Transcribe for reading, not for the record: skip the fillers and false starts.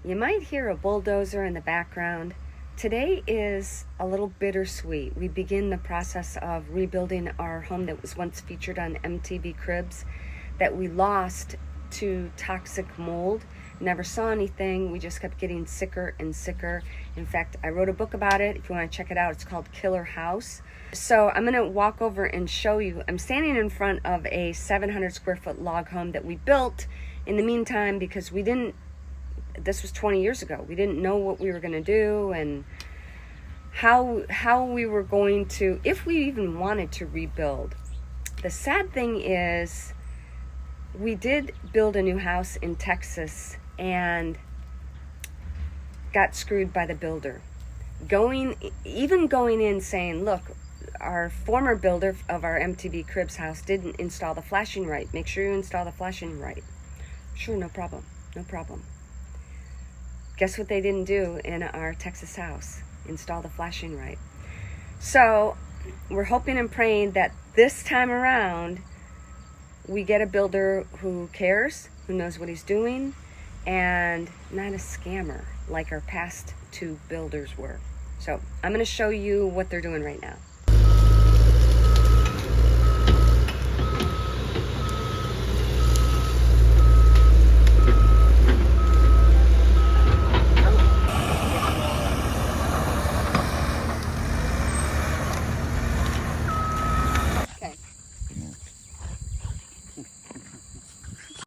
You might hear a bulldozer in the background. Today is a little bittersweet. We begin the process of rebuilding our home that was once featured on MTV Cribs that we lost to toxic mold. Never saw anything. We just kept getting sicker and sicker. In fact, I wrote a book about it. If you want to check it out, it's called Killer House. So I'm going to walk over and show you. I'm standing in front of a 700 square foot log home that we built in the meantime because this was 20 years ago. We didn't know what we were going to do and how we were going to, if we even wanted to rebuild. The sad thing is we did build a new house in Texas and got screwed by the builder. Going in saying, look, our former builder of our MTV Cribs house didn't install the flashing right. Make sure you install the flashing right. Sure, no problem. No problem. Guess what they didn't do in our Texas house? Install the flashing right. So we're hoping and praying that this time around we get a builder who cares, who knows what he's doing, and not a scammer like our past two builders were. So I'm going to show you what they're doing right now.